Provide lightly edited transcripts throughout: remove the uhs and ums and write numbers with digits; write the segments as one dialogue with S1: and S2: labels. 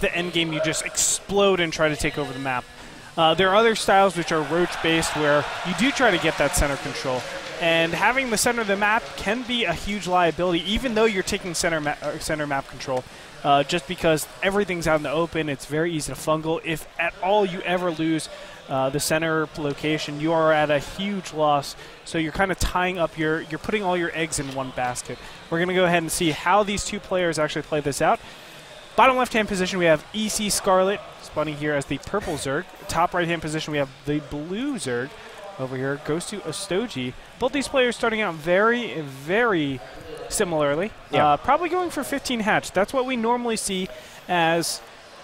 S1: the end game, you just explode and try to take over the map. There are other styles which are roach-based where you do try to get that center control. And having the center of the map can be a huge liability, even though you're taking center map control. Just because everything's out in the open, it's very easy to fungal. If at all you ever lose the center location, you are at a huge loss. So you're kind of tying up you're putting all your eggs in one basket. We're going to go ahead and see how these two players actually play this out. Bottom left-hand position, we have EC Scarlett, spawning here as the purple Zerg. Top right-hand position, we have the blue Zerg. Over here goes to Ostojiy. Both these players starting out very, very similarly. Yeah. Probably going for 15 hatch. That's what we normally see as,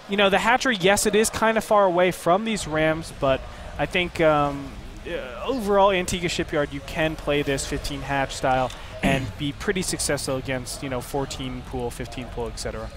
S1: you know, the hatchery, yes, it is kind of far away from these rams, but I think overall Antigua Shipyard, you can play this 15 hatch style and be pretty successful against, you know, 14 pool, 15 pool, etc.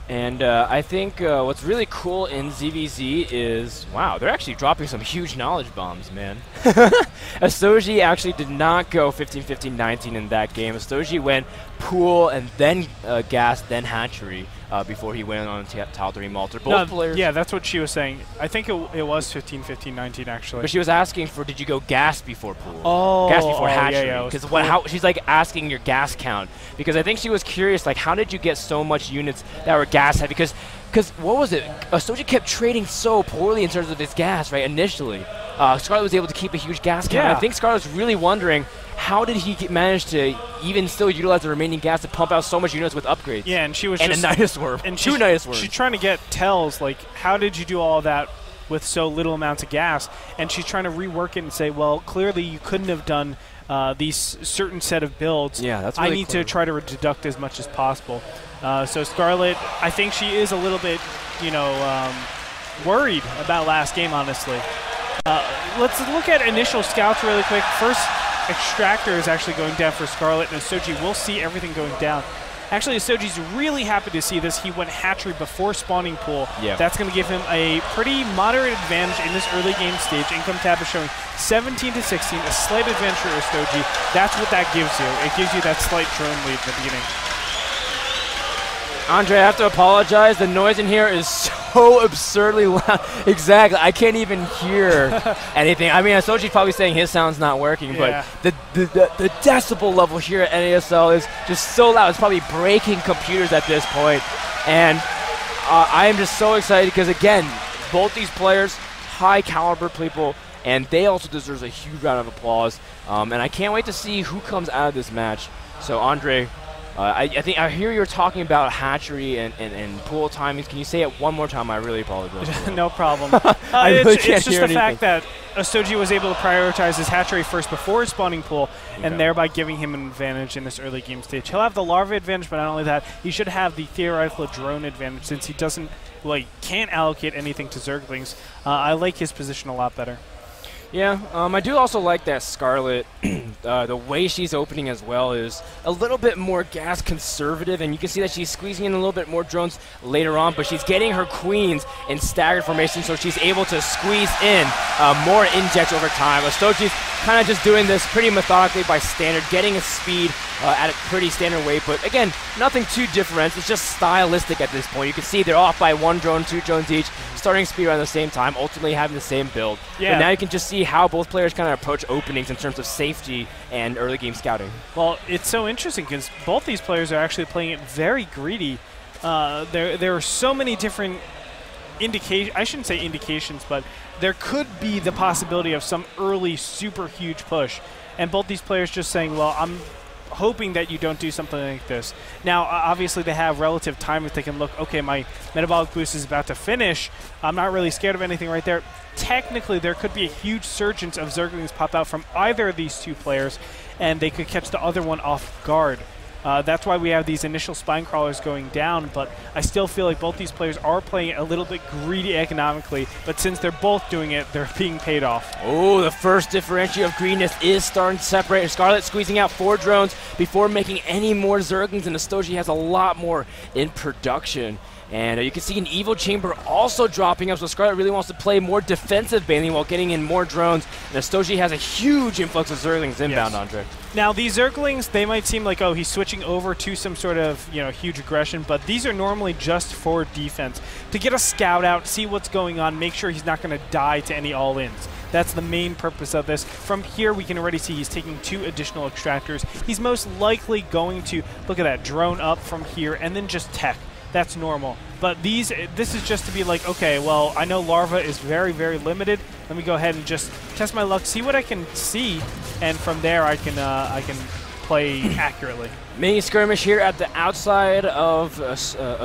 S2: And I think what's really cool in ZvZ is, wow, they're actually dropping some huge knowledge bombs, man. Ostojiy actually did not go 15-15-19 in that game. Ostojiy went pool and then gas, then hatchery before he went on Tile 3 Malter. Both players.
S1: Yeah, that's what she was saying. I think it was 15-15-19 actually.
S2: But she was asking for, did you go gas before pool?
S1: Oh,
S2: gas before hatchery.
S1: Yeah,
S2: because she's like asking your gas count. Because I think she was curious, like, how did you get so much units that were gas heavy? Because what was it? Ostojiy kept trading so poorly in terms of his gas, right? Initially, Scarlett was able to keep a huge gas count.
S1: Yeah.
S2: I think Scarlett was really wondering, how did he manage to even still utilize the remaining gas to pump out so much units with upgrades?
S1: Yeah, and she was
S2: and
S1: just
S2: a Nidus Swerve.
S1: And
S2: two Nidus Swerves.
S1: She's trying to get tells, like, how did you do all that with so little amounts of gas? And she's trying to rework it and say, well, clearly you couldn't have done these certain set of builds.
S2: Yeah, that's really
S1: I need to try to deduct as much as possible. So Scarlett, I think she is a little bit, you know, worried about last game, honestly. Let's look at initial scouts really quick. First extractor is actually going down for Scarlett, and Ostojiy will see everything going down. Actually, Ostojiy's really happy to see this. He went hatchery before spawning pool.
S2: Yeah.
S1: That's going to give him a pretty moderate advantage in this early game stage. Income tab is showing 17-16, a slight advantage for Ostojiy. That's what that gives you. It gives you that slight drone lead at the beginning.
S2: Andre, I have to apologize. The noise in here is so absurdly loud. Exactly. I can't even hear anything. I mean, Ostojiy's probably saying his sound's not working,
S1: yeah.
S2: but the decibel level here at NASL is just so loud. It's probably breaking computers at this point. And I am just so excited because, again, both these players, high caliber people, and they also deserve a huge round of applause. And I can't wait to see who comes out of this match. So, Andre, I think I hear you're talking about hatchery and pool timings. Can you say it one more time? I really apologize.
S1: No problem.
S2: I really
S1: it's
S2: can't
S1: just
S2: hear
S1: the
S2: anything.
S1: fact that Ostojiy was able to prioritize his hatchery first before his spawning pool, and thereby giving him an advantage in this early game stage. He'll have the larva advantage, but not only that, he should have the theoretical drone advantage since he doesn't, well, he can't allocate anything to Zerglings. I like his position a lot better.
S2: Yeah, I do also like that Scarlett, the way she's opening as well is a little bit more gas conservative, and you can see that she's squeezing in a little bit more drones later on, but she's getting her queens in staggered formation, so she's able to squeeze in more injects over time. Ostojiy's kind of just doing this pretty methodically by standard, getting a speed at a pretty standard weight, but again, nothing too different. It's just stylistic at this point. You can see they're off by 1 drone, 2 drones each, starting speed around the same time, ultimately having the same build.
S1: Yeah.
S2: But now you can just see how both players kind of approach openings in terms of safety and early game scouting.
S1: Well, it's so interesting because both these players are actually playing it very greedy. There are so many different indications. I shouldn't say indications, but there could be the possibility of some early super huge push. And both these players just saying, well, I'm hoping that you don't do something like this. Now, obviously, they have relative time if they can look, okay, my metabolic boost is about to finish. I'm not really scared of anything right there. Technically, there could be a huge surgence of Zerglings pop out from either of these two players, and they could catch the other one off guard. That's why we have these initial spine crawlers going down, but I still feel like both these players are playing a little bit greedy economically, but since they're both doing it, they're being paid off.
S2: Oh, the first differentiate of greenness is starting to separate. Scarlett squeezing out 4 drones before making any more Zerglings, and Ostojiy has a lot more in production. And you can see an Evo Chamber also dropping up, so Scarlett really wants to play more defensive Baneling while getting in more drones. And Ostojiy has a huge influx of Zerglings inbound, Andre.
S1: Now, these Zerglings, they might seem like, oh, he's switching over to some sort of, huge aggression, but these are normally just for defense. To get a scout out, see what's going on, make sure he's not going to die to any all-ins. That's the main purpose of this. From here, we can already see he's taking 2 additional extractors. He's most likely going to, look at that, drone up from here, and then just tech. That's normal. But this is just to be like, okay, well, I know Larva is very, very limited. Let me go ahead and just test my luck, see what I can see, and from there I can play accurately.
S2: Mini skirmish here at the outside of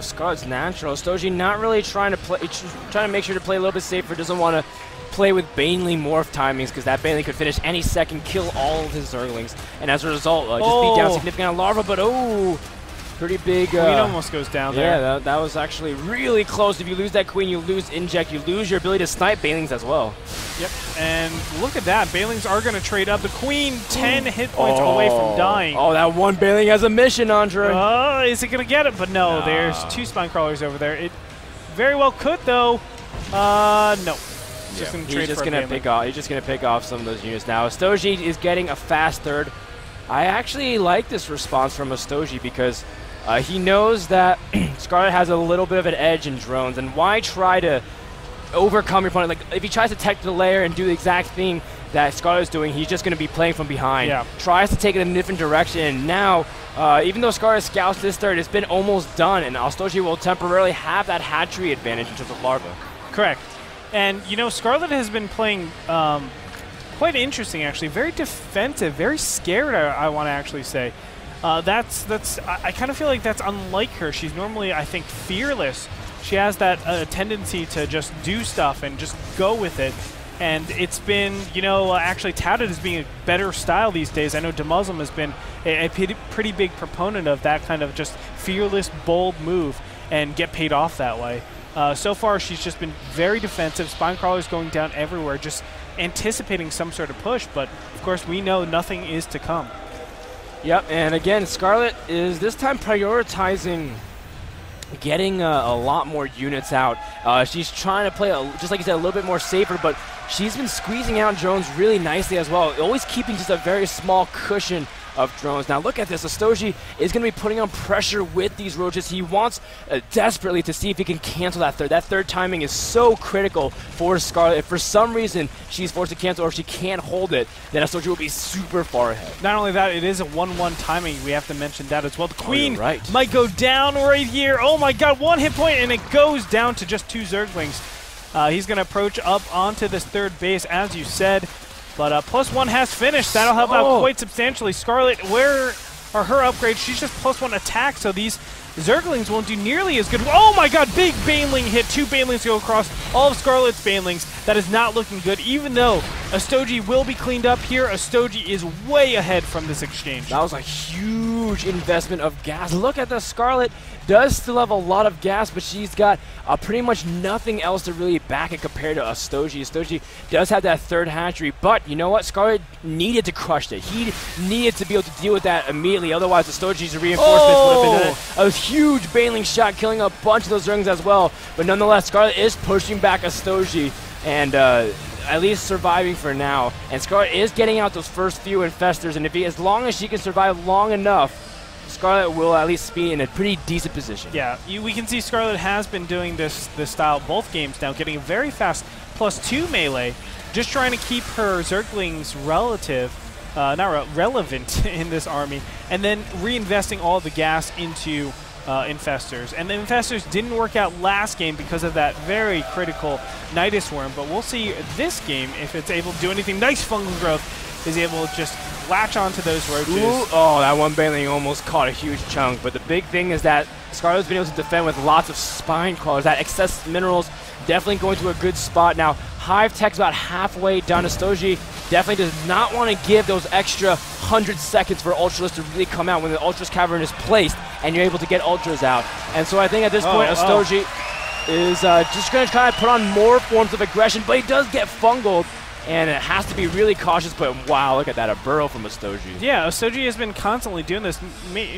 S2: Scarlett's natural. Ostojiy not really trying to make sure to play a little bit safer. Doesn't want to play with Baneling morph timings because that Baneling could finish any second, kill all of his Zerglings, and as a result, just be down significant on Larva. But pretty big.
S1: Queen almost goes down there.
S2: Yeah, that was actually really close. If you lose that Queen, you lose Inject. You lose your ability to snipe Banelings as well.
S1: Yep, and look at that. Banelings are going to trade up. The Queen 10 hit points away from dying.
S2: Oh, that one Baneling has a mission, Andre.
S1: Is it going to get it? But no, there's 2 spine crawlers over there. It very well could, though. No.
S2: He's just going to pick off some of those units now. Ostojiy is getting a fast third. I actually like this response from Ostojiy because he knows that Scarlett has a little bit of an edge in drones, and why try to overcome your opponent? Like, if he tries to tech the layer and do the exact thing that Scarlett is doing, he's just going to be playing from behind. Yeah. Tries to take it in a different direction, and now, even though Scarlett scouts this third, it's been almost done, and Ostojiy will temporarily have that hatchery advantage in terms of Larva.
S1: Correct. And, Scarlett has been playing quite interesting, actually. Very defensive, very scared, I want to actually say. I kind of feel like that's unlike her. She's normally, I think, fearless. She has that tendency to just do stuff and just go with it. And it's been, actually touted as being a better style these days. I know Demuslim has been a pretty big proponent of that kind of just fearless, bold move and get paid off that way. So far, she's just been very defensive. Spine crawlers going down everywhere, just anticipating some sort of push. But, of course, we know nothing is to come.
S2: Yep, and again, Scarlett is this time prioritizing getting a lot more units out. She's trying to play, just like you said, a little bit more safer, but she's been squeezing out drones really nicely as well, always keeping just a very small cushion of drones. Now look at this. Ostojiy is going to be putting on pressure with these roaches. He wants desperately to see if he can cancel that third. That third timing is so critical for Scarlett. If for some reason she's forced to cancel or if she can't hold it, then Ostojiy will be super far ahead. Not
S1: only that, it is a 1-1 timing. We have to mention that as well. The Queen might go down right here. Oh my god, 1 hit point, and it goes down to just 2 Zerglings. He's going to approach up onto this third base, as you said. But +1 has finished. That'll help out quite substantially. Scarlett, where are her upgrades? She's just +1 attack, so these Zerglings won't do nearly as good. Oh my god, big Baneling hit. 2 Banelings go across all of Scarlett's Banelings. That is not looking good. Even though Ostojiy will be cleaned up here, Ostojiy is way ahead from this exchange.
S2: That was a huge investment of gas. Look at the Scarlett. Does still have a lot of gas, but she's got pretty much nothing else to really back it compared to Ostojiy. Ostojiy does have that third hatchery, but you know what? Scarlett needed to crush it. He needed to be able to deal with that immediately. Otherwise, Ostojiy's reinforcements would have been a huge Baneling shot, killing a bunch of those rings as well. But nonetheless, Scarlett is pushing back Ostojiy and at least surviving for now. And Scarlett is getting out those first few infestors, and as long as she can survive long enough, Scarlett will at least be in a pretty decent position.
S1: Yeah, we can see Scarlett has been doing this style both games now, getting a very fast +2 melee, just trying to keep her Zerglings relevant in this army, and then reinvesting all the gas into infestors. And the infestors didn't work out last game because of that very critical Nidus Worm, but we'll see this game if it's able to do anything. Nice fungal growth. Is able to just latch onto those roaches.
S2: Ooh, oh, that one Baneling almost caught a huge chunk. But the big thing is that Scarlett's been able to defend with lots of spine crawlers. That excess minerals definitely going to a good spot. Now, Hive Tech's about halfway done. Ostojiy definitely does not want to give those extra 100 seconds for Ultralisk to really come out when the Ultras Cavern is placed and you're able to get Ultras out. And so I think at this point, Ostojiy is just going to try to put on more forms of aggression, but he does get fungled. and it has to be really cautious, but wow, look at that, a burrow from Ostojiy.
S1: Yeah, Ostojiy has been constantly doing this,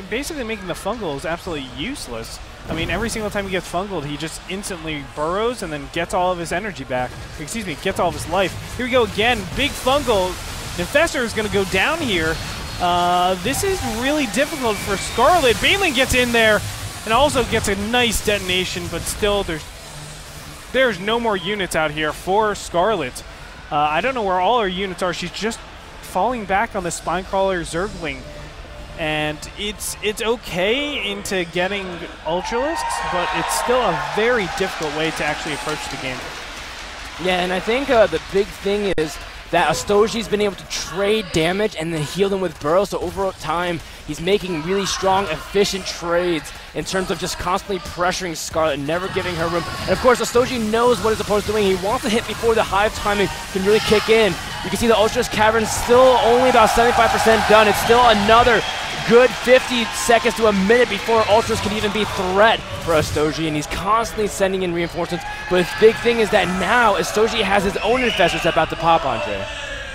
S1: basically making the fungals absolutely useless. I mean, every single time he gets fungled, he just instantly burrows and then gets all of his energy back. Excuse me, gets all of his life. Here we go again, big fungal. Infestor is going to go down here. This is really difficult for Scarlett. Baneling gets in there and also gets a nice detonation, but still there's no more units out here for Scarlett. I don't know where all her units are. She's just falling back on the Spinecrawler Zergling. And it's okay into getting Ultralisks, but it's still a very difficult way to actually approach the game.
S2: Yeah, and I think the big thing is that Ostojiy's been able to trade damage and then heal them with burrows, so over time he's making really strong, efficient trades in terms of just constantly pressuring Scarlett and never giving her room. And of course, Ostojiy knows what his opponent's doing. He wants to hit before the hive timing can really kick in. You can see the Ultralisk Cavern still only about 75% done. It's still another good 50 seconds to a minute before Ultras can even be threat for Ostojiy, and he's constantly sending in reinforcements. But his big thing is that now Ostojiy has his own Infestors about to pop, Andre.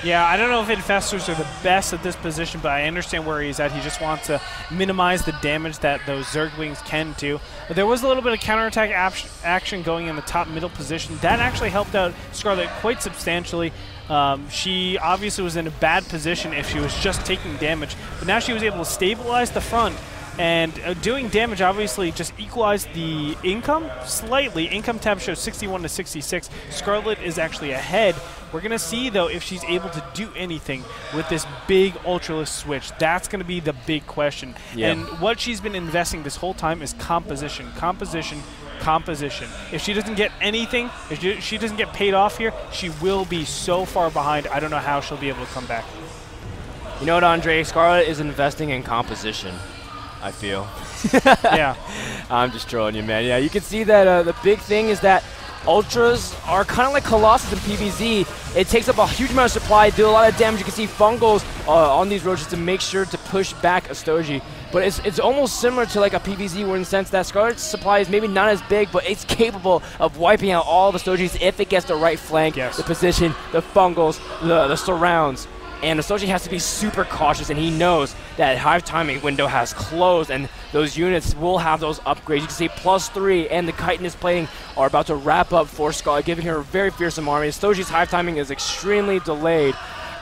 S1: Yeah, I don't know if Infestors are the best at this position, but I understand where he's at. He just wants to minimize the damage that those Zerglings can do. But there was a little bit of counterattack action going in the top middle position. That actually helped out Scarlett quite substantially. She obviously was in a bad position if she was just taking damage, but now she was able to stabilize the front, and doing damage obviously just equalized the income slightly. Income tab shows 61 to 66. Scarlett is actually ahead. We're going to see, though, if she's able to do anything with this big Ultralisk switch. That's going to be the big question. Yeah. And what she's been investing this whole time is composition, composition, composition. If she doesn't get anything, if she doesn't get paid off here, she will be so far behind. I don't know how she'll be able to come back.
S2: You know what, Andre? Scarlett is investing in composition, I feel.
S1: Yeah.
S2: I'm just trolling you, man. Yeah, you can see that the big thing is that Ultras are kind of like Colossus and PvZ. It takes up a huge amount of supply, do a lot of damage. You can see fungals on these roaches to make sure to push back Ostojiy. But it's almost similar to like a PvZ, where in the sense that Scarlett's supply is maybe not as big, but it's capable of wiping out all of Ostoji's if it gets the right flank, the position, the fungals, the surrounds. And Ostojiy has to be super cautious, and he knows that hive timing window has closed, and those units will have those upgrades. You can see +3 and the chitinous plating are about to wrap up for Scarlett, giving her a very fearsome army. Ostojiy's hive timing is extremely delayed,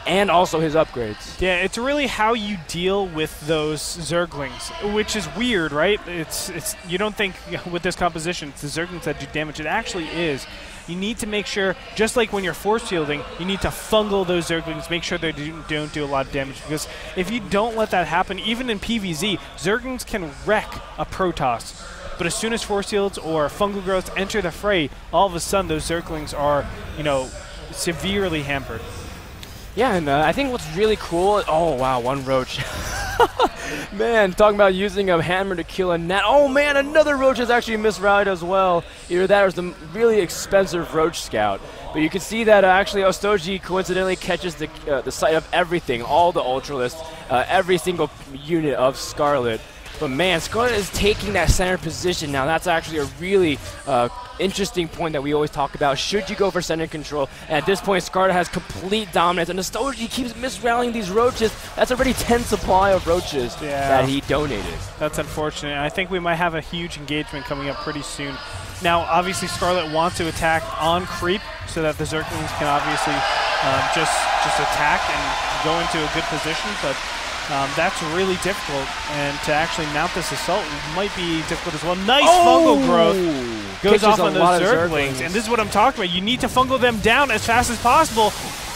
S2: and also his upgrades.
S1: Yeah, it's really how you deal with those Zerglings, which is weird, right? It's you don't think with this composition it's the Zerglings that do damage. It actually is. You need to make sure, just like when you're force fielding, you need to fungal those Zerglings, make sure they don't do a lot of damage, because if you don't let that happen, even in PvZ, Zerglings can wreck a Protoss. But as soon as force fields or fungal growths enter the fray, all of a sudden those Zerglings are, you know, severely hampered.
S2: Yeah, and I think what's really cool, oh wow, one roach. Man, talking about using a hammer to kill a gnat. Oh man, another roach is actually misrouted as well. Either that or some really expensive roach scout. But you can see that actually Ostojiy coincidentally catches the sight of everything, all the Ultralisks, every single unit of Scarlett. But man, Scarlett is taking that center position now. That's actually a really interesting point that we always talk about. Should you go for center control? And at this point, Scarlett has complete dominance, and Ostojiy keeps misrallying these roaches. That's already 10 supply of roaches that he donated.
S1: That's unfortunate. I think we might have a huge engagement coming up pretty soon. Now, obviously, Scarlett wants to attack on creep so that the Zerglings can obviously just attack and go into a good position, but that's really difficult, and to actually mount this assault might be difficult as well. Nice fungal growth goes off on those Zerglings, and this is what I'm talking about. You need to fungal them down as fast as possible.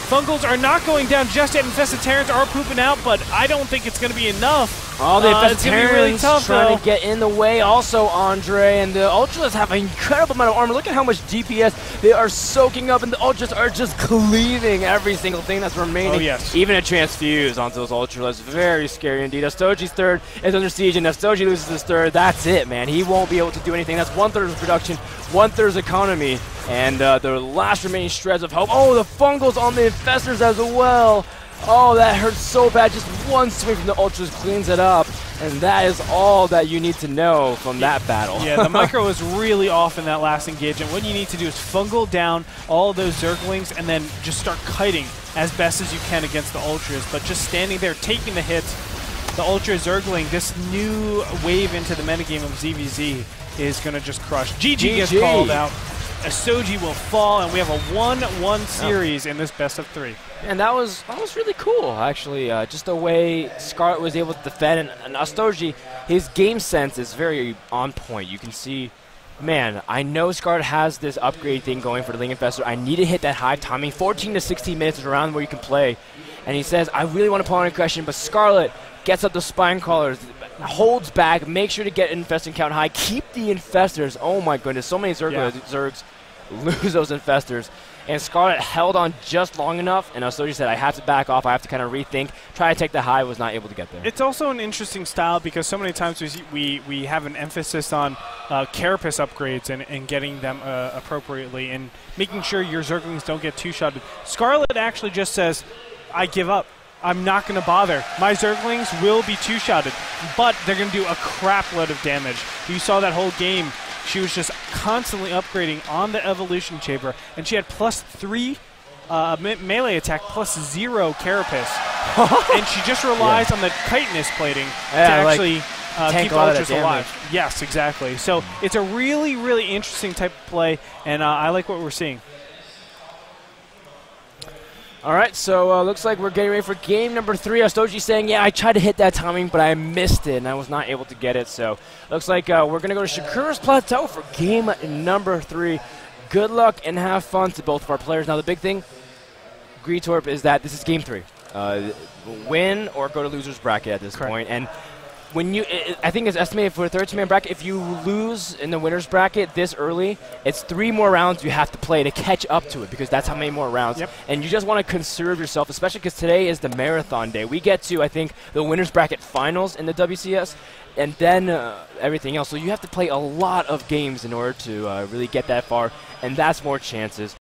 S1: Fungals are not going down just yet. Infested Terrans are pooping out, but I don't think it's going to be enough.
S2: All the Infested Terrans
S1: really tough,
S2: trying to get in the way also, Andre, and the Ultras have an incredible amount of armor. Look at how much DPS they are soaking up, and the Ultras are just cleaving every single thing that's remaining.
S1: Oh, yes.
S2: Even a transfuse onto those Ultras. Very scary indeed. Ostojiy's third is under siege, and if Ostojiy loses his third, that's it, man. He won't be able to do anything. That's 1/3 of production, 1/3 economy, and the last remaining shreds of hope. Oh, the fungals on the Infestors as well. Oh, that hurts so bad. Just one swing from the Ultras cleans it up. And that is all that you need to know from that battle.
S1: Yeah, the micro was really off in that last engagement. What you need to do is fungal down all of those Zerglings and then just start kiting as best as you can against the Ultras. But just standing there, taking the hits, the Ultra Zergling, this new wave into the metagame of ZvZ is going to just crush. GG gets called out. Ostojiy will fall, and we have a 1-1 series in this best of 3.
S2: And that was really cool, actually. Just the way Scarlett was able to defend, and Ostojiy, his game sense is very on point. You can see, man, I know Scarlett has this upgrade thing going for the Link Infestor. I need to hit that high timing. 14 to 16 minutes is around where you can play. And he says, I really want to pull on aggression, but Scarlett gets up the spine crawlers, holds back, makes sure to get infesting count high, keep the infestors. Oh my goodness, so many Zergs lose those infestors. And Scarlett held on just long enough, and Ostojiy said, I have to back off, I have to kind of rethink, try to take the high, was not able to get there.
S1: It's also an interesting style because so many times we have an emphasis on carapace upgrades and getting them appropriately and making sure your Zerglings don't get two-shotted. Scarlett actually just says, I give up. I'm not going to bother. My Zerglings will be two-shotted, but they're going to do a crap load of damage. You saw that whole game. She was just constantly upgrading on the Evolution Chamber, and she had +3 melee attack, +0 carapace. And she just relies on the chitinous plating to actually keep the Ultras alive. Yes, exactly. So it's a really, really interesting type of play, and I like what we're seeing.
S2: All right, so looks like we're getting ready for game number 3. Ostojiy saying, yeah, I tried to hit that timing, but I missed it, and I was not able to get it. So looks like we're going to go to Shakura's Plateau for game number 3. Good luck and have fun to both of our players. Now, the big thing, Greetorp, is that this is game 3. Win or go to loser's bracket at this point. And when you, I think it's estimated for a 13-man bracket, if you lose in the winner's bracket this early, it's 3 more rounds you have to play to catch up to it, because that's how many more rounds.
S1: Yep. And
S2: you just want to conserve yourself, especially because today is the marathon day. We get to, I think, the winner's bracket finals in the WCS, and then everything else. So you have to play a lot of games in order to really get that far, and that's more chances.